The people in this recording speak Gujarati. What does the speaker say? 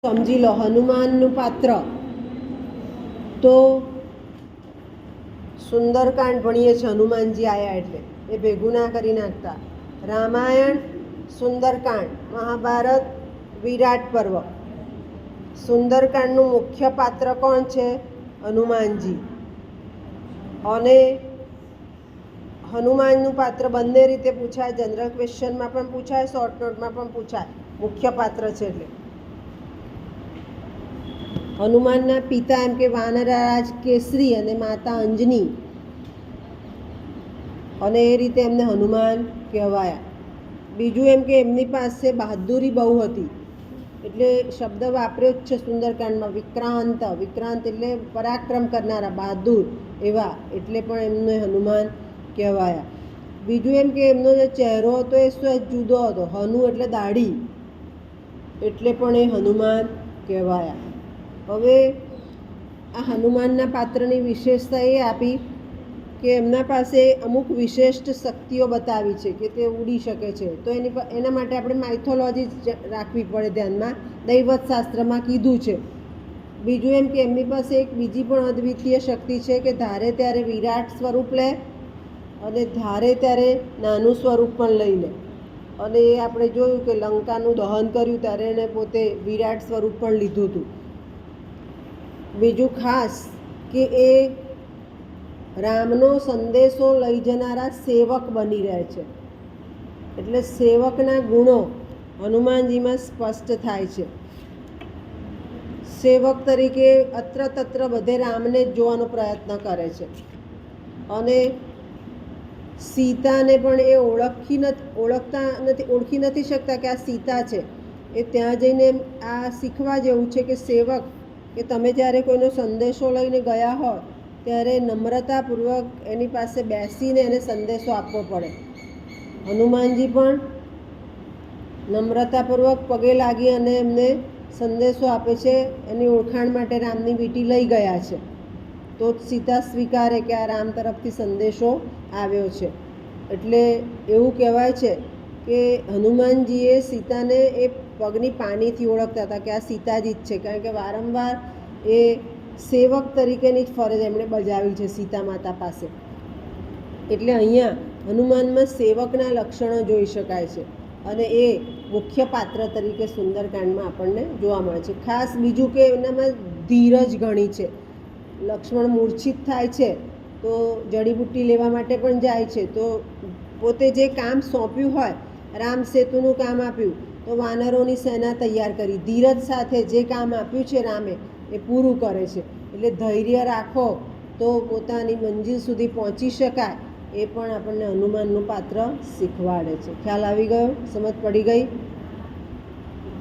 સમજી લો હનુમાનનું પાત્ર. તો સુંદરકાંડ ભણીએ છીએ, હનુમાનજી આવ્યા એટલે એ ભેગું ના કરી નાખતા. રામાયણ, સુંદરકાંડ, મહાભારત, વિરાટ પર્વ. સુંદરકાંડનું મુખ્ય પાત્ર કોણ છે? હનુમાનજી. અને હનુમાનનું પાત્ર બંને રીતે પૂછાય, જનરલ ક્વેશ્ચનમાં પણ પૂછાય, શોર્ટ નોટમાં પણ પૂછાય. મુખ્ય પાત્ર છે એટલે હનુમાનના પિતા એમ કે વાનરરાજ કેસરી અને માતા અંજની, અને એ રીતે એમને હનુમાન કહેવાયા. બીજું એમ કે એમની પાસે બહાદુરી બહુ હતી, એટલે શબ્દ વાપર્યો જ છે સુંદરકાંડમાં, વિક્રાંત. વિક્રાંત એટલે પરાક્રમ કરનારા, બહાદુર એવા, એટલે પણ એમને હનુમાન કહેવાયા. બીજું એમ કે એમનો જે ચહેરો હતો એ સહેજ જુદો હતો. હનુ એટલે દાઢી, એટલે પણ એ હનુમાન કહેવાયા. હવે આ હનુમાનના પાત્રની વિશેષતા એ આપી કે એમના પાસે અમુક વિશિષ્ટ શક્તિઓ બતાવી છે કે તે ઉડી શકે છે. તો એના માટે આપણે માઇથોલોજી રાખવી પડે ધ્યાનમાં, દૈવત શાસ્ત્રમાં કીધું છે. બીજું એમ કે એમની પાસે એક બીજી પણ અદ્વિતીય શક્તિ છે કે ધારે ત્યારે વિરાટ સ્વરૂપ લે અને ધારે ત્યારે નાનું સ્વરૂપ પણ લઈ લે. અને એ આપણે જોયું કે લંકાનું દહન કર્યું ત્યારે એને પોતે વિરાટ સ્વરૂપ પણ લીધું હતું. બીજું ખાસ કે એ રામનો સંદેશો લઈ જનારા સેવક બની રહે છે, એટલે સેવકના ગુણો હનુમાનજીમાં સ્પષ્ટ થાય છે. સેવક તરીકે અત્ર તત્ર બધે રામને જ જોવાનો પ્રયત્ન કરે છે. અને સીતાને પણ એ ઓળખી નથી શકતા કે આ સીતા છે. એ ત્યાં જઈને આ શીખવા જેવું છે કે સેવક, કે તમે જ્યારે કોઈનો સંદેશો લઈને ગયા હોય ત્યારે નમ્રતાપૂર્વક એની પાસે બેસીને એને સંદેશો આપવો પડે. હનુમાનજી પણ નમ્રતાપૂર્વક પગે લાગી અને એમને સંદેશો આપે છે. એની ઓળખાણ માટે રામની વીંટી લઈ ગયા છે, તો સીતા સ્વીકારે કે આ રામ તરફથી સંદેશો આવ્યો છે. એટલે એવું કહેવાય છે કે હનુમાનજીએ સીતાને એ પગની પાનીથી ઓળખતા હતા કે આ સીતાજી જ છે, કારણ કે વારંવાર એ સેવક તરીકેની જ ફરજ એમણે બજાવી છે સીતા માતા પાસે. એટલે અહીંયા હનુમાનમાં સેવકના લક્ષણો જોઈ શકાય છે, અને એ મુખ્ય પાત્ર તરીકે સુંદરકાંડમાં આપણને જોવા મળે છે. ખાસ બીજું કે એનામાં ધીરજ ઘણી છે. લક્ષ્મણ મૂર્છિત થાય છે તો જડીબુટ્ટી લેવા માટે પણ જાય છે, તો પોતે જે કામ સોંપ્યું હોય, રામ સેતુનું કામ આપ્યું તો વાનરોની સેના તૈયાર કરી, ધીરજ સાથે જે કામ આપ્યું છે રામે એ પૂરું કરે છે. એટલે ધૈર્ય રાખો તો પોતાની મંજિલ સુધી પહોંચી શકાય, એ પણ આપણને હનુમાનનું પાત્ર શીખવાડે છે. ખ્યાલ આવી ગયો? સમજ પડી ગઈ?